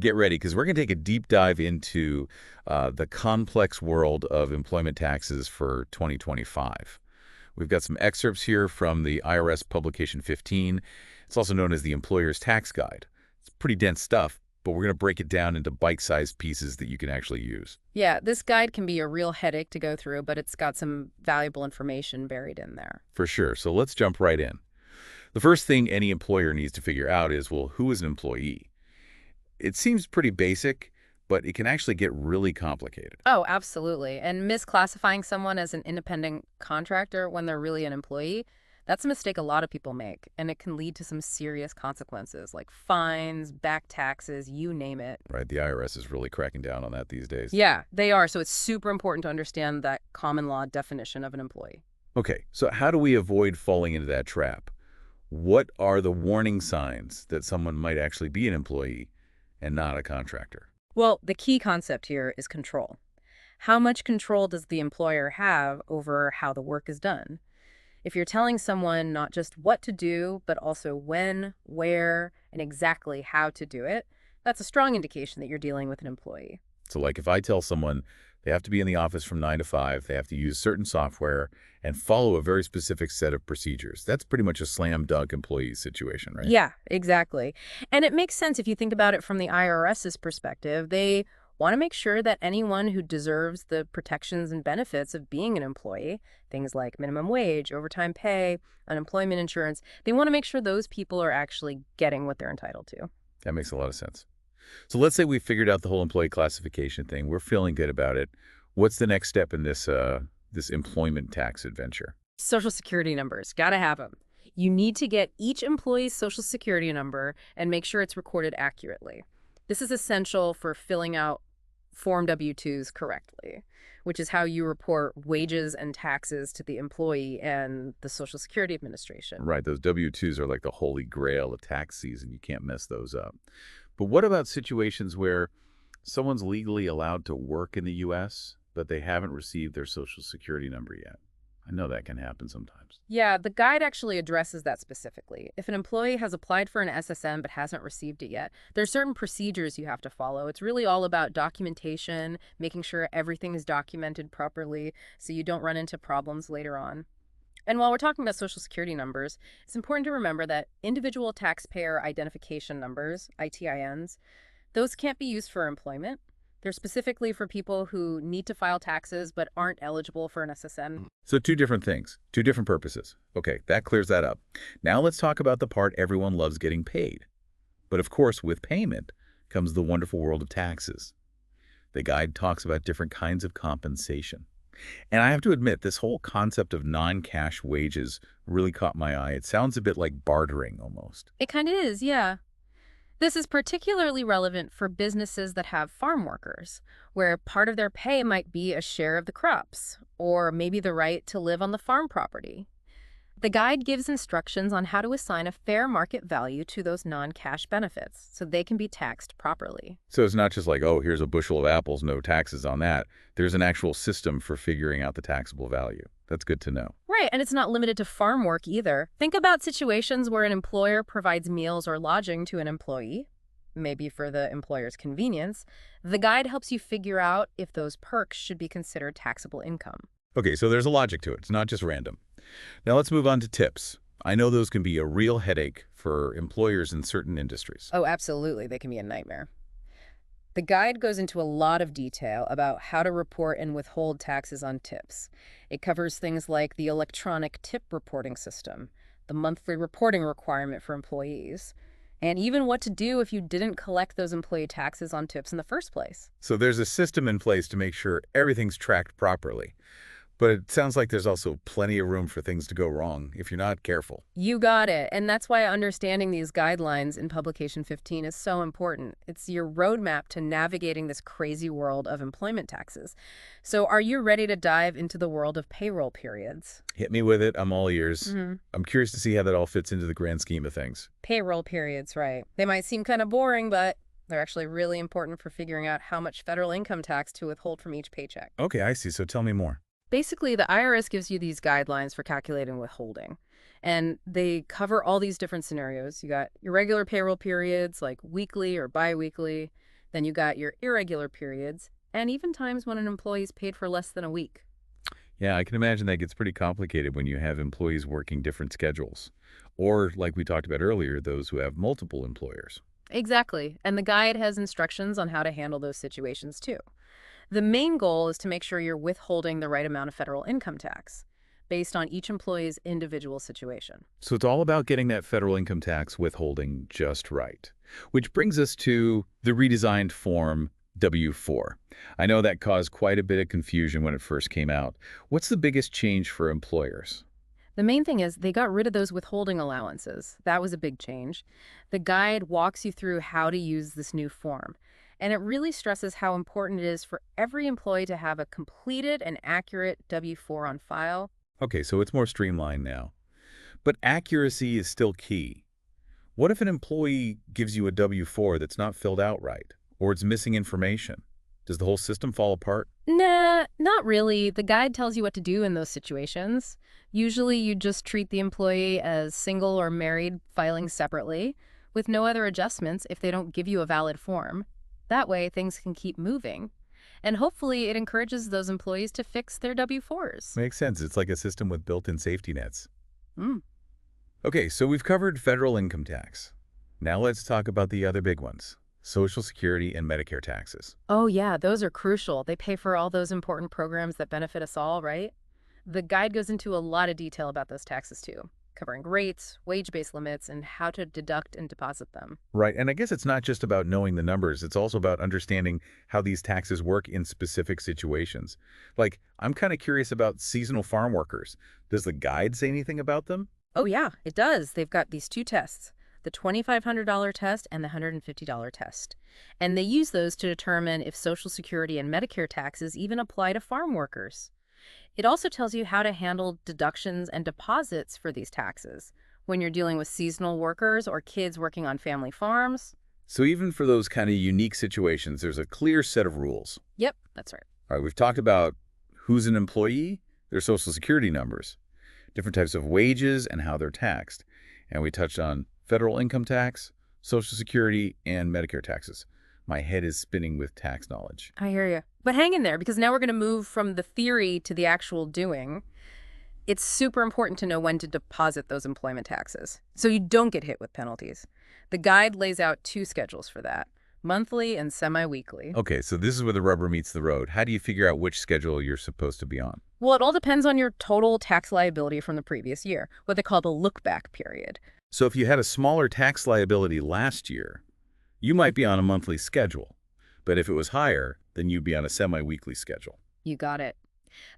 Get ready, because we're going to take a deep dive into the complex world of employment taxes for 2025. We've got some excerpts here from the IRS Publication 15. It's also known as the Employer's Tax Guide. It's pretty dense stuff, but we're going to break it down into bite-sized pieces that you can actually use. Yeah, this guide can be a real headache to go through, but it's got some valuable information buried in there. For sure. So let's jump right in. The first thing any employer needs to figure out is, well, who is an employee? It seems pretty basic, but it can actually get really complicated. Oh, absolutely. And misclassifying someone as an independent contractor when they're really an employee, that's a mistake a lot of people make, and it can lead to some serious consequences like fines, back taxes, you name it. Right, the IRS is really cracking down on that these days. Yeah, they are. So it's super important to understand that common law definition of an employee. Okay, so how do we avoid falling into that trap? What are the warning signs that someone might actually be an employee and not a contractor? Well, the key concept here is control. How much control does the employer have over how the work is done? If you're telling someone not just what to do, but also when, where, and exactly how to do it, that's a strong indication that you're dealing with an employee. So like if I tell someone they have to be in the office from 9 to 5, they have to use certain software and follow a very specific set of procedures, that's pretty much a slam dunk employee situation, right? Yeah, exactly. And it makes sense if you think about it from the IRS's perspective. They want to make sure that anyone who deserves the protections and benefits of being an employee, things like minimum wage, overtime pay, unemployment insurance, they want to make sure those people are actually getting what they're entitled to. That makes a lot of sense. So let's say we figured out the whole employee classification thing. We're feeling good about it. What's the next step in this employment tax adventure? Social Security numbers, gotta have them. You need to get each employee's Social Security number and make sure it's recorded accurately. This is essential for filling out Form W-2s correctly, which is how you report wages and taxes to the employee and the Social Security Administration. Right, those W-2s are like the holy grail of tax season. You can't mess those up. But what about situations where someone's legally allowed to work in the U.S., but they haven't received their Social Security number yet? I know that can happen sometimes. Yeah, the guide actually addresses that specifically. If an employee has applied for an SSN but hasn't received it yet, there's certain procedures you have to follow. It's really all about documentation, making sure everything is documented properly so you don't run into problems later on. And while we're talking about Social Security numbers, it's important to remember that individual taxpayer identification numbers, ITINs, those can't be used for employment. They're specifically for people who need to file taxes but aren't eligible for an SSN. So two different things, two different purposes. Okay, that clears that up. Now let's talk about the part everyone loves getting paid. But of course, with payment comes the wonderful world of taxes. The guide talks about different kinds of compensation. And I have to admit, this whole concept of non-cash wages really caught my eye. It sounds a bit like bartering almost. It kind of is, yeah. This is particularly relevant for businesses that have farm workers, where part of their pay might be a share of the crops, or maybe the right to live on the farm property. The guide gives instructions on how to assign a fair market value to those non-cash benefits so they can be taxed properly. So it's not just like, oh, here's a bushel of apples, no taxes on that. There's an actual system for figuring out the taxable value. That's good to know. Right, and it's not limited to farm work either. Think about situations where an employer provides meals or lodging to an employee, maybe for the employer's convenience. The guide helps you figure out if those perks should be considered taxable income. Okay, so there's a logic to it. It's not just random. Now let's move on to tips. I know those can be a real headache for employers in certain industries. Oh, absolutely. They can be a nightmare. The guide goes into a lot of detail about how to report and withhold taxes on tips. It covers things like the electronic tip reporting system, the monthly reporting requirement for employees, and even what to do if you didn't collect those employee taxes on tips in the first place. So there's a system in place to make sure everything's tracked properly. But it sounds like there's also plenty of room for things to go wrong if you're not careful. You got it. And that's why understanding these guidelines in Publication 15 is so important. It's your roadmap to navigating this crazy world of employment taxes. So are you ready to dive into the world of payroll periods? Hit me with it. I'm all ears. I'm curious to see how that all fits into the grand scheme of things. Payroll periods, right. They might seem kind of boring, but they're actually really important for figuring out how much federal income tax to withhold from each paycheck. Okay, I see. So tell me more. Basically, the IRS gives you these guidelines for calculating withholding, and they cover all these different scenarios. You got your regular payroll periods, like weekly or biweekly. Then you got your irregular periods, and even times when an employee is paid for less than a week. Yeah, I can imagine that gets pretty complicated when you have employees working different schedules. Or, like we talked about earlier, those who have multiple employers. Exactly, and the guide has instructions on how to handle those situations too. The main goal is to make sure you're withholding the right amount of federal income tax based on each employee's individual situation. So it's all about getting that federal income tax withholding just right. Which brings us to the redesigned form W-4. I know that caused quite a bit of confusion when it first came out. What's the biggest change for employers? The main thing is they got rid of those withholding allowances. That was a big change. The guide walks you through how to use this new form, and it really stresses how important it is for every employee to have a completed and accurate W-4 on file. Okay, so it's more streamlined now. But accuracy is still key. What if an employee gives you a W-4 that's not filled out right, or it's missing information? Does the whole system fall apart? Nah, not really. The guide tells you what to do in those situations. Usually you just treat the employee as single or married, filing separately, with no other adjustments if they don't give you a valid form. That way, things can keep moving. And hopefully it encourages those employees to fix their W-4s. Makes sense. It's like a system with built-in safety nets. Mm. Okay, so we've covered federal income tax. Now let's talk about the other big ones, Social Security and Medicare taxes. Oh yeah, those are crucial. They pay for all those important programs that benefit us all, right? The guide goes into a lot of detail about those taxes too, covering rates, wage-based limits, and how to deduct and deposit them. Right, and I guess it's not just about knowing the numbers, it's also about understanding how these taxes work in specific situations. Like, I'm kind of curious about seasonal farm workers. Does the guide say anything about them? Oh yeah, it does. They've got these two tests, the $2,500 test and the $150 test. And they use those to determine if Social Security and Medicare taxes even apply to farm workers. It also tells you how to handle deductions and deposits for these taxes when you're dealing with seasonal workers or kids working on family farms. So even for those kind of unique situations, there's a clear set of rules. Yep, that's right. All right, we've talked about who's an employee, their Social Security numbers, different types of wages and how they're taxed. And we touched on federal income tax, Social Security, and Medicare taxes. My head is spinning with tax knowledge. I hear you. But hang in there, because now we're going to move from the theory to the actual doing. It's super important to know when to deposit those employment taxes so you don't get hit with penalties. The guide lays out two schedules for that, monthly and semi-weekly. Okay, so this is where the rubber meets the road. How do you figure out which schedule you're supposed to be on? Well, it all depends on your total tax liability from the previous year, what they call the look-back period. So if you had a smaller tax liability last year, you might be on a monthly schedule. But if it was higher, then you'd be on a semi-weekly schedule. You got it.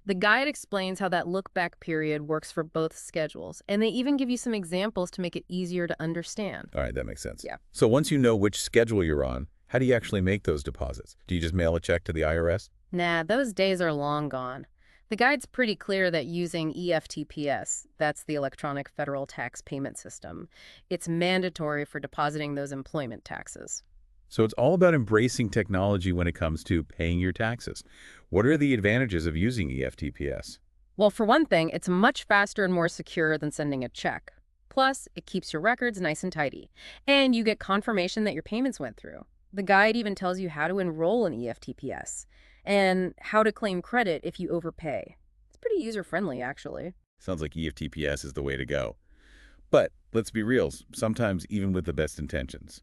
The guide explains how that look-back period works for both schedules, and they even give you some examples to make it easier to understand. All right, that makes sense. Yeah. So once you know which schedule you're on, how do you actually make those deposits? Do you just mail a check to the IRS? Nah, those days are long gone. The guide's pretty clear that using EFTPS, that's the Electronic Federal Tax Payment System, it's mandatory for depositing those employment taxes. So it's all about embracing technology when it comes to paying your taxes. What are the advantages of using EFTPS? Well, for one thing, it's much faster and more secure than sending a check. Plus, it keeps your records nice and tidy, and you get confirmation that your payments went through. The guide even tells you how to enroll in EFTPS and how to claim credit if you overpay. It's pretty user-friendly, actually. Sounds like EFTPS is the way to go. But let's be real, sometimes even with the best intentions,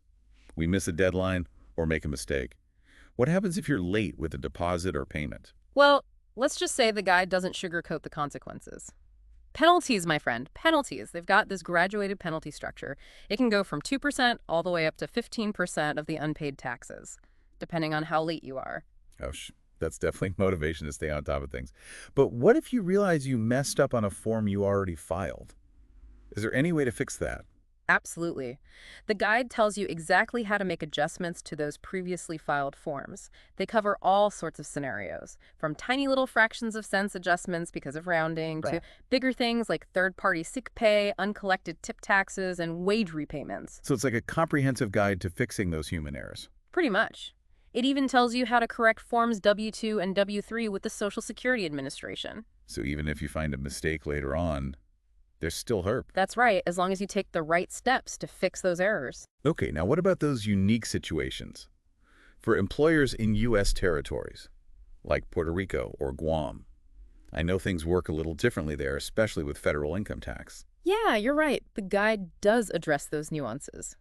we miss a deadline or make a mistake. What happens if you're late with a deposit or payment? Well, let's just say the guide doesn't sugarcoat the consequences. Penalties, my friend, penalties. They've got this graduated penalty structure. It can go from 2% all the way up to 15% of the unpaid taxes, depending on how late you are. Oh, that's definitely motivation to stay on top of things. But what if you realize you messed up on a form you already filed? Is there any way to fix that? Absolutely. The guide tells you exactly how to make adjustments to those previously filed forms. They cover all sorts of scenarios, from tiny little fractions of cents adjustments because of rounding to bigger things like third-party sick pay, uncollected tip taxes, and wage repayments. So it's like a comprehensive guide to fixing those human errors. Pretty much. It even tells you how to correct Forms W-2 and W-3 with the Social Security Administration. So even if you find a mistake later on, there's still hope. That's right, as long as you take the right steps to fix those errors. Okay, now what about those unique situations? For employers in U.S. territories, like Puerto Rico or Guam, I know things work a little differently there, especially with federal income tax. Yeah, you're right. The guide does address those nuances.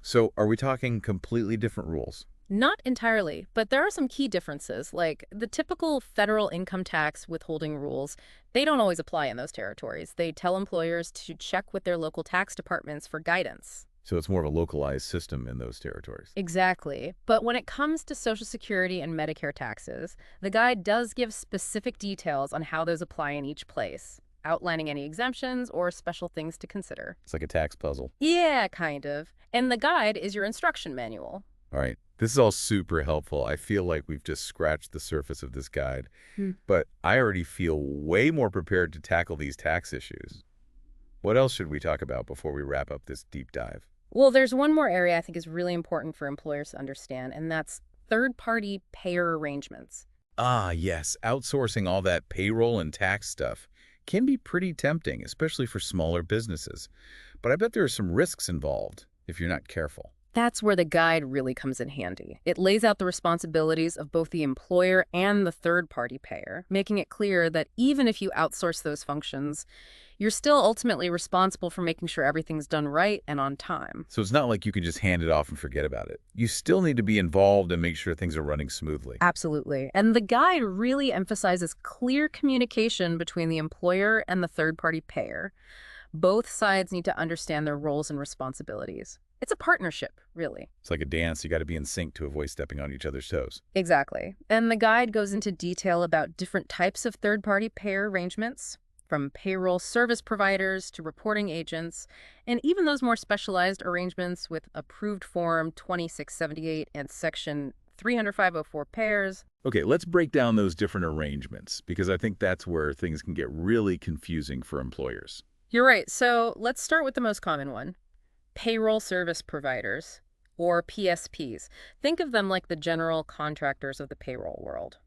So are we talking completely different rules? Not entirely, but there are some key differences, like the typical federal income tax withholding rules. They don't always apply in those territories. They tell employers to check with their local tax departments for guidance. So it's more of a localized system in those territories. Exactly. But when it comes to Social Security and Medicare taxes, the guide does give specific details on how those apply in each place, outlining any exemptions or special things to consider. It's like a tax puzzle. Yeah, kind of. And the guide is your instruction manual. All right. This is all super helpful. I feel like we've just scratched the surface of this guide, but I already feel way more prepared to tackle these tax issues. What else should we talk about before we wrap up this deep dive? Well, there's one more area I think is really important for employers to understand, and that's third-party payer arrangements. Ah, yes. Outsourcing all that payroll and tax stuff can be pretty tempting, especially for smaller businesses. But I bet there are some risks involved if you're not careful. That's where the guide really comes in handy. It lays out the responsibilities of both the employer and the third-party payer, making it clear that even if you outsource those functions, you're still ultimately responsible for making sure everything's done right and on time. So it's not like you can just hand it off and forget about it. You still need to be involved and make sure things are running smoothly. Absolutely. And the guide really emphasizes clear communication between the employer and the third-party payer. Both sides need to understand their roles and responsibilities. It's a partnership, really. It's like a dance. You got to be in sync to avoid stepping on each other's toes. Exactly. And the guide goes into detail about different types of third-party payer arrangements, from payroll service providers to reporting agents, and even those more specialized arrangements with approved Form 2678 and Section 30504 payers. Okay, let's break down those different arrangements, because I think that's where things can get really confusing for employers. You're right. So let's start with the most common one. Payroll service providers, or PSPs. Think of them like the general contractors of the payroll world.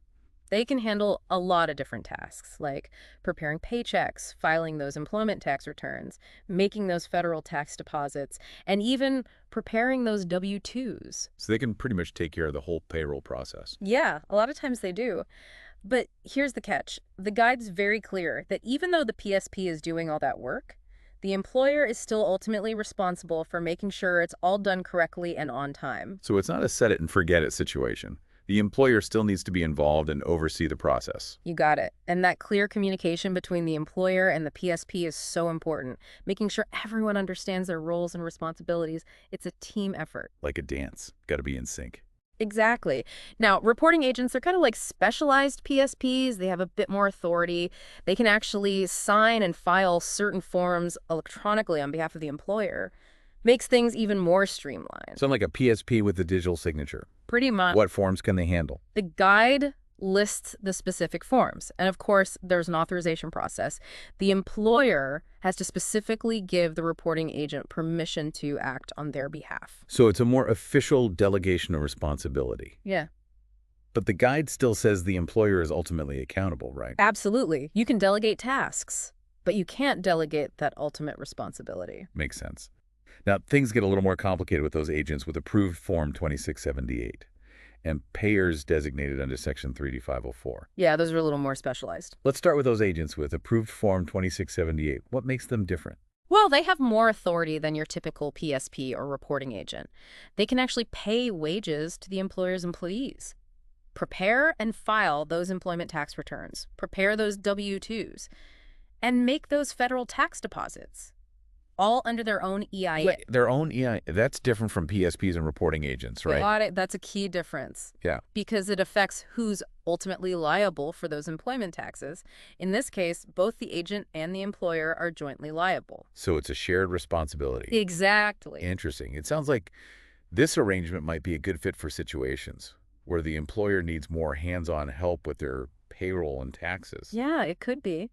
They can handle a lot of different tasks, like preparing paychecks, filing those employment tax returns, making those federal tax deposits, and even preparing those W-2s. So they can pretty much take care of the whole payroll process. Yeah, a lot of times they do. But here's the catch. The guide's very clear that even though the PSP is doing all that work, the employer is still ultimately responsible for making sure it's all done correctly and on time. So it's not a set it and forget it situation. The employer still needs to be involved and oversee the process. You got it. And that clear communication between the employer and the PSP is so important, making sure everyone understands their roles and responsibilities. It's a team effort. Like a dance. Got to be in sync. Exactly. Now, reporting agents are kind of like specialized PSPs. They have a bit more authority. They can actually sign and file certain forms electronically on behalf of the employer. Makes things even more streamlined. Sound like a PSP with the digital signature. Pretty much. What forms can they handle? The guide lists the specific forms. And of course, there's an authorization process. The employer has to specifically give the reporting agent permission to act on their behalf. So it's a more official delegation of responsibility. Yeah. But the guide still says the employer is ultimately accountable, right? Absolutely. You can delegate tasks, but you can't delegate that ultimate responsibility. Makes sense. Now, things get a little more complicated with those agents with approved Form 2678 and payers designated under Section 30504. Yeah, those are a little more specialized. Let's start with those agents with approved Form 2678. What makes them different? Well, they have more authority than your typical PSP or reporting agent. They can actually pay wages to the employer's employees, prepare and file those employment tax returns, prepare those W-2s, and make those federal tax deposits, all under their own EIN. Wait, their own EIN. That's different from PSPs and reporting agents, right? Got it. That's a key difference. Yeah. Because it affects who's ultimately liable for those employment taxes. In this case, both the agent and the employer are jointly liable. So it's a shared responsibility. Exactly. Interesting. It sounds like this arrangement might be a good fit for situations where the employer needs more hands-on help with their payroll and taxes. Yeah, it could be.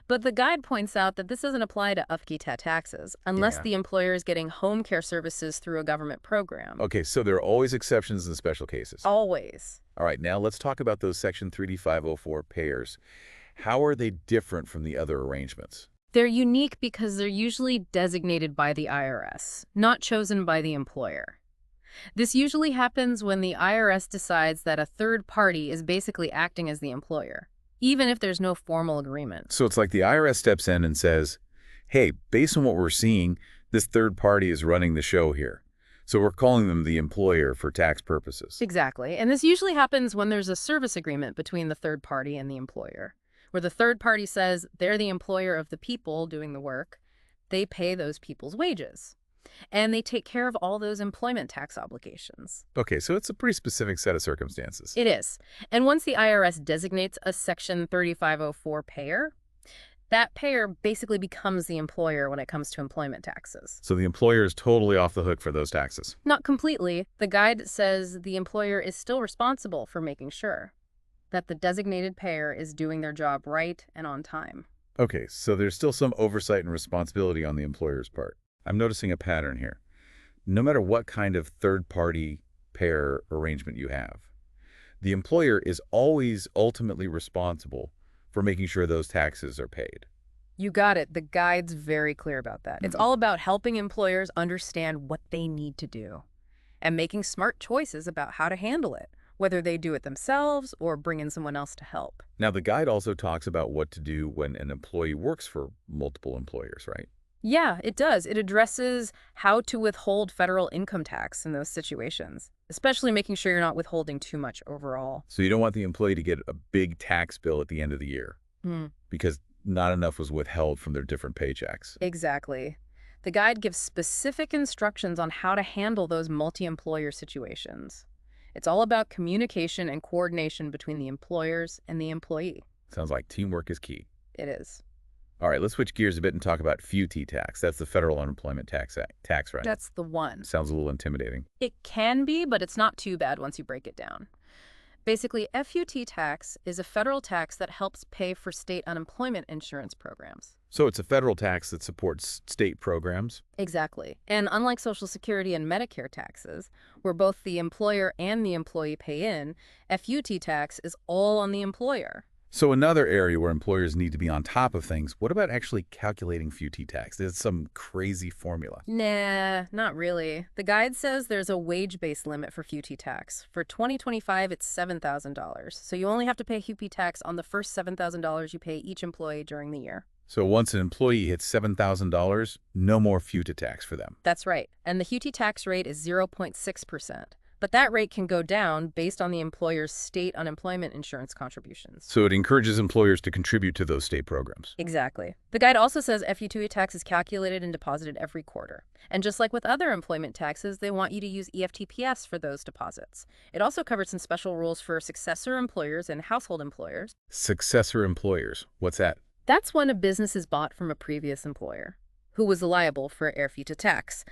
But the guide points out that this doesn't apply to UFKTA taxes unless the employer is getting home care services through a government program. Okay, so there are always exceptions in special cases. Always. All right, now let's talk about those Section 30504 payers. How are they different from the other arrangements? They're unique because they're usually designated by the IRS, not chosen by the employer. This usually happens when the IRS decides that a third party is basically acting as the employer, even if there's no formal agreement. So it's like the IRS steps in and says, hey, based on what we're seeing, this third party is running the show here. So we're calling them the employer for tax purposes. Exactly. And this usually happens when there's a service agreement between the third party and the employer, where the third party says they're the employer of the people doing the work. They pay those people's wages, and they take care of all those employment tax obligations. Okay, so it's a pretty specific set of circumstances. It is. And once the IRS designates a Section 3504 payer, that payer basically becomes the employer when it comes to employment taxes. So the employer is totally off the hook for those taxes. Not completely. The guide says the employer is still responsible for making sure that the designated payer is doing their job right and on time. Okay, so there's still some oversight and responsibility on the employer's part. I'm noticing a pattern here. No matter what kind of third-party payer arrangement you have, the employer is always ultimately responsible for making sure those taxes are paid. You got it. The guide's very clear about that. It's all about helping employers understand what they need to do and making smart choices about how to handle it, whether they do it themselves or bring in someone else to help. Now, the guide also talks about what to do when an employee works for multiple employers, right? Yeah, it does. It addresses how to withhold federal income tax in those situations, especially making sure you're not withholding too much overall. So you don't want the employee to get a big tax bill at the end of the year because not enough was withheld from their different paychecks. Exactly. The guide gives specific instructions on how to handle those multi-employer situations. It's all about communication and coordination between the employers and the employee. Sounds like teamwork is key. It is. All right, let's switch gears a bit and talk about FUT tax. That's the Federal Unemployment Tax Act, right? That's the one. Sounds a little intimidating. It can be, but it's not too bad once you break it down. Basically, FUT tax is a federal tax that helps pay for state unemployment insurance programs. So it's a federal tax that supports state programs? Exactly. And unlike Social Security and Medicare taxes, where both the employer and the employee pay in, FUT tax is all on the employer. So another area where employers need to be on top of things, what about actually calculating FUT tax? There's some crazy formula. Nah, not really. The guide says there's a wage-based limit for FUT tax. For 2025, it's $7,000. So you only have to pay FUT tax on the first $7,000 you pay each employee during the year. So once an employee hits $7,000, no more FUTA tax for them. That's right. And the FUT tax rate is 0.6%. But that rate can go down based on the employer's state unemployment insurance contributions. So it encourages employers to contribute to those state programs. Exactly. The guide also says FUT tax is calculated and deposited every quarter. And just like with other employment taxes, they want you to use EFTPS for those deposits. It also covers some special rules for successor employers and household employers. Successor employers. What's that? That's when a business is bought from a previous employer who was liable for FUTA tax.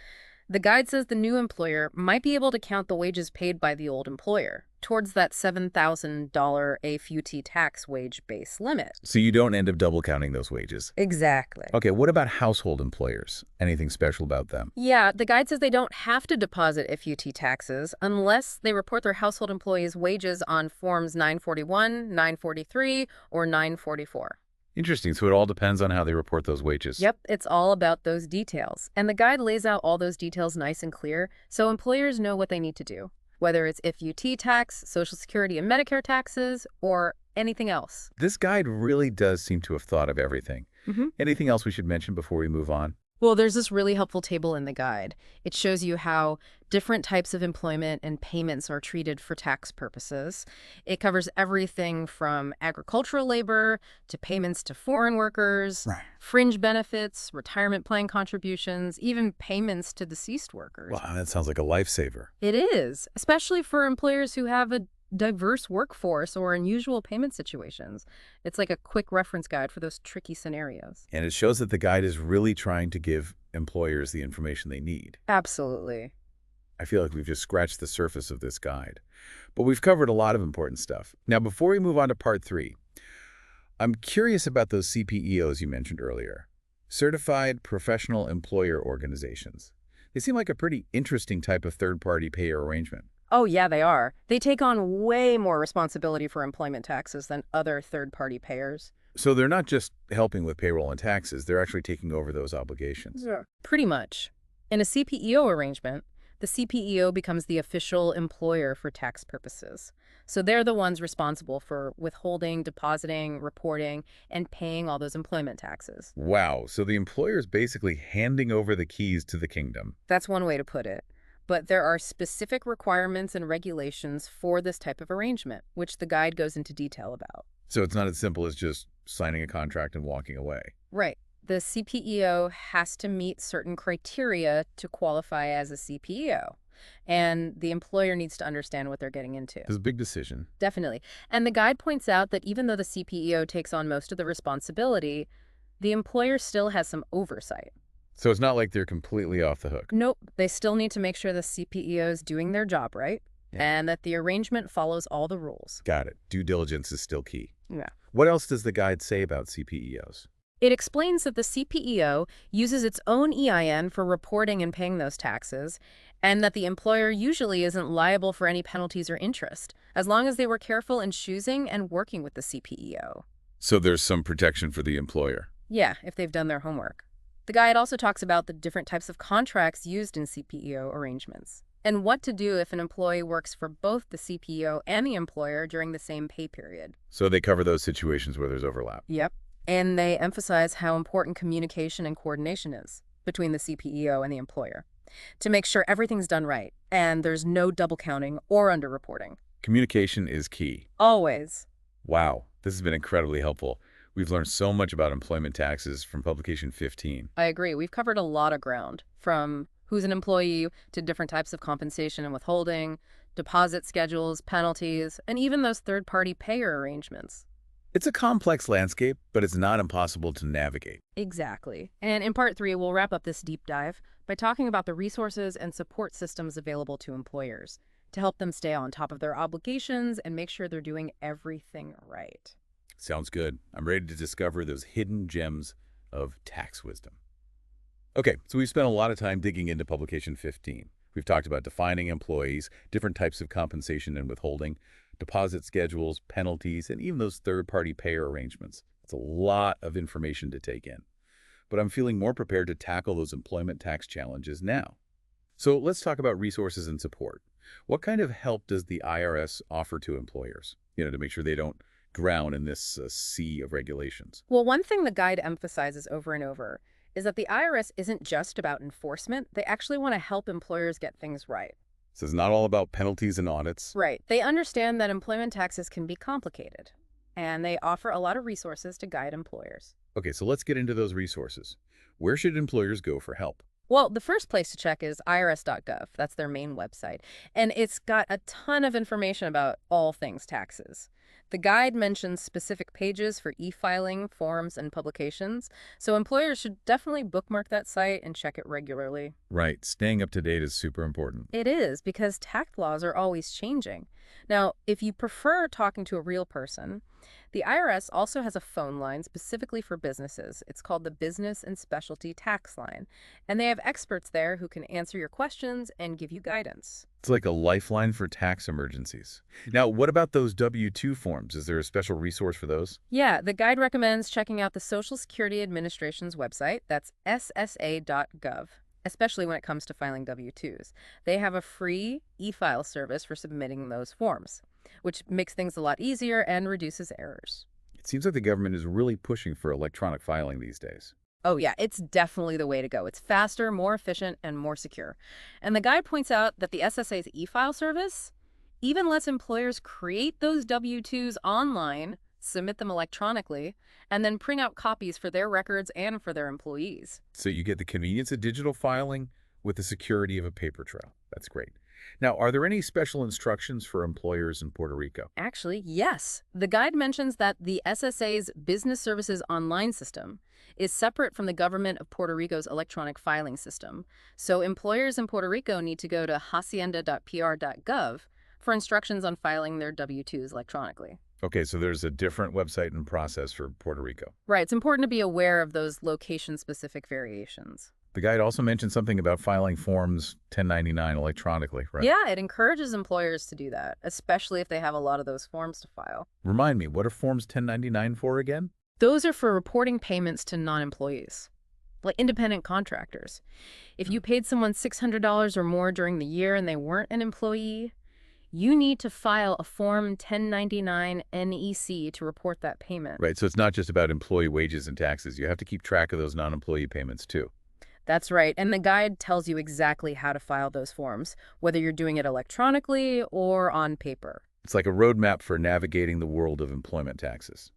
The guide says the new employer might be able to count the wages paid by the old employer towards that $7,000 AFUT tax wage base limit. So you don't end up double counting those wages. Exactly. Okay, what about household employers? Anything special about them? Yeah, the guide says they don't have to deposit FUT taxes unless they report their household employees' wages on Forms 941, 943, or 944. Interesting. So it all depends on how they report those wages. Yep, it's all about those details. And the guide lays out all those details nice and clear so employers know what they need to do, whether it's FUT tax, Social Security and Medicare taxes, or anything else. This guide really does seem to have thought of everything. Anything else we should mention before we move on? Well, there's this really helpful table in the guide. It shows you how different types of employment and payments are treated for tax purposes. It covers everything from agricultural labor to payments to foreign workers, fringe benefits, retirement plan contributions, even payments to deceased workers. Wow, that sounds like a lifesaver. It is, especially for employers who have a diverse workforce or unusual payment situations. It's like a quick reference guide for those tricky scenarios. And it shows that the guide is really trying to give employers the information they need. Absolutely. I feel like we've just scratched the surface of this guide. But we've covered a lot of important stuff. Now, before we move on to part 3, I'm curious about those CPEOs you mentioned earlier. Certified Professional Employer Organizations. They seem like a pretty interesting type of third-party payer arrangement. Oh, yeah, they are. They take on way more responsibility for employment taxes than other third-party payers. So they're not just helping with payroll and taxes, they're actually taking over those obligations. Yeah. Pretty much. In a CPEO arrangement, The CPEO becomes the official employer for tax purposes. So they're the ones responsible for withholding, depositing, reporting, and paying all those employment taxes. Wow, so the employer is basically handing over the keys to the kingdom. That's one way to put it. But there are specific requirements and regulations for this type of arrangement, which the guide goes into detail about. So it's not as simple as just signing a contract and walking away. Right. The CPEO has to meet certain criteria to qualify as a CPEO. And the employer needs to understand what they're getting into. It's a big decision. Definitely. And the guide points out that even though the CPEO takes on most of the responsibility, the employer still has some oversight. So it's not like they're completely off the hook. Nope. They still need to make sure the CPEO is doing their job right, and that the arrangement follows all the rules. Got it. Due diligence is still key. Yeah. What else does the guide say about CPEOs? It explains that the CPEO uses its own EIN for reporting and paying those taxes, and that the employer usually isn't liable for any penalties or interest, as long as they were careful in choosing and working with the CPEO. So there's some protection for the employer. Yeah, if they've done their homework. The guide also talks about the different types of contracts used in CPEO arrangements, and what to do if an employee works for both the CPEO and the employer during the same pay period. So they cover those situations where there's overlap. Yep. And they emphasize how important communication and coordination is between the CPEO and the employer to make sure everything's done right and there's no double counting or underreporting. Communication is key. Always. Wow, this has been incredibly helpful. We've learned so much about employment taxes from Publication 15. I agree. We've covered a lot of ground, from who's an employee to different types of compensation and withholding, deposit schedules, penalties, and even those third-party payer arrangements. It's a complex landscape, but it's not impossible to navigate. Exactly. And in Part 3, we'll wrap up this deep dive by talking about the resources and support systems available to employers to help them stay on top of their obligations and make sure they're doing everything right. Sounds good. I'm ready to discover those hidden gems of tax wisdom. Okay, so we've spent a lot of time digging into Publication 15. We've talked about defining employees, different types of compensation and withholding, deposit schedules, penalties, and even those third-party payer arrangements. It's a lot of information to take in. But I'm feeling more prepared to tackle those employment tax challenges now. So let's talk about resources and support. What kind of help does the IRS offer to employers, to make sure they don't drown in this sea of regulations? Well, one thing the guide emphasizes over and over is that the IRS isn't just about enforcement. They actually want to help employers get things right. So it's not all about penalties and audits. Right. They understand that employment taxes can be complicated, and they offer a lot of resources to guide employers. Okay, so let's get into those resources. Where should employers go for help? Well, the first place to check is irs.gov. That's their main website. And it's got a ton of information about all things taxes. The guide mentions specific pages for e-filing, forms, and publications, so employers should definitely bookmark that site and check it regularly. Right. Staying up to date is super important. It is, because tax laws are always changing. Now, if you prefer talking to a real person, the IRS also has a phone line specifically for businesses. It's called the Business and Specialty Tax Line, and they have experts there who can answer your questions and give you guidance. It's like a lifeline for tax emergencies. Now, what about those W-2 forms? Is there a special resource for those? Yeah, the guide recommends checking out the Social Security Administration's website. That's ssa.gov, especially when it comes to filing W-2s. They have a free e-file service for submitting those forms, which makes things a lot easier and reduces errors. It seems like the government is really pushing for electronic filing these days. Oh yeah, it's definitely the way to go. It's faster, more efficient, and more secure. And the guide points out that the SSA's e-file service even lets employers create those W-2s online, submit them electronically, and then print out copies for their records and for their employees. So you get the convenience of digital filing with the security of a paper trail. That's great. Now, are there any special instructions for employers in Puerto Rico? Actually, yes. The guide mentions that the SSA's Business Services Online system is separate from the government of Puerto Rico's electronic filing system. So employers in Puerto Rico need to go to hacienda.pr.gov for instructions on filing their W-2s electronically. Okay, so there's a different website and process for Puerto Rico. Right. It's important to be aware of those location-specific variations. The guide also mentioned something about filing forms 1099 electronically, right? Yeah, it encourages employers to do that, especially if they have a lot of those forms to file. Remind me, what are forms 1099 for again? Those are for reporting payments to non-employees. like independent contractors. If you paid someone $600 or more during the year and they weren't an employee, you need to file a Form 1099 NEC to report that payment. Right, so it's not just about employee wages and taxes. You have to keep track of those non-employee payments, too. That's right, and the guide tells you exactly how to file those forms, whether you're doing it electronically or on paper. It's like a roadmap for navigating the world of employment taxes.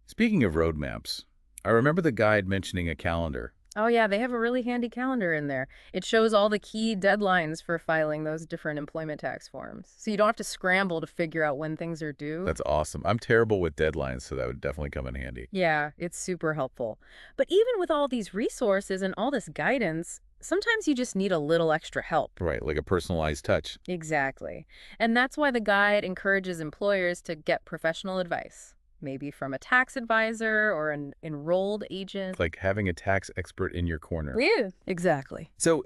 Speaking of roadmaps, I remember the guide mentioning a calendar. Oh yeah, they have a really handy calendar in there. It shows all the key deadlines for filing those different employment tax forms. So you don't have to scramble to figure out when things are due. That's awesome. I'm terrible with deadlines, so that would definitely come in handy. Yeah, it's super helpful. But even with all these resources and all this guidance, sometimes you just need a little extra help. Right, like a personalized touch. Exactly. And that's why the guide encourages employers to get professional advice, maybe from a tax advisor or an enrolled agent. It's like having a tax expert in your corner. Yeah, exactly. So,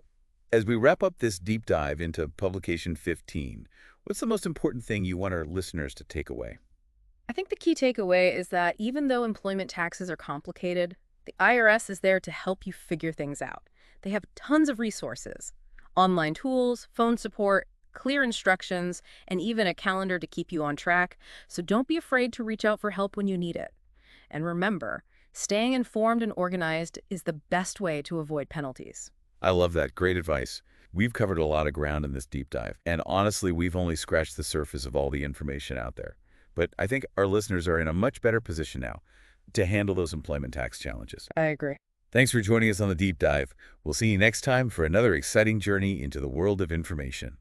as we wrap up this deep dive into Publication 15, what's the most important thing you want our listeners to take away? I think the key takeaway is that even though employment taxes are complicated, the IRS is there to help you figure things out. They have tons of resources, online tools, phone support, clear instructions, and even a calendar to keep you on track. So don't be afraid to reach out for help when you need it. And remember, staying informed and organized is the best way to avoid penalties. I love that. Great advice. We've covered a lot of ground in this deep dive, and honestly, we've only scratched the surface of all the information out there. But I think our listeners are in a much better position now to handle those employment tax challenges. I agree. Thanks for joining us on the deep dive. We'll see you next time for another exciting journey into the world of information.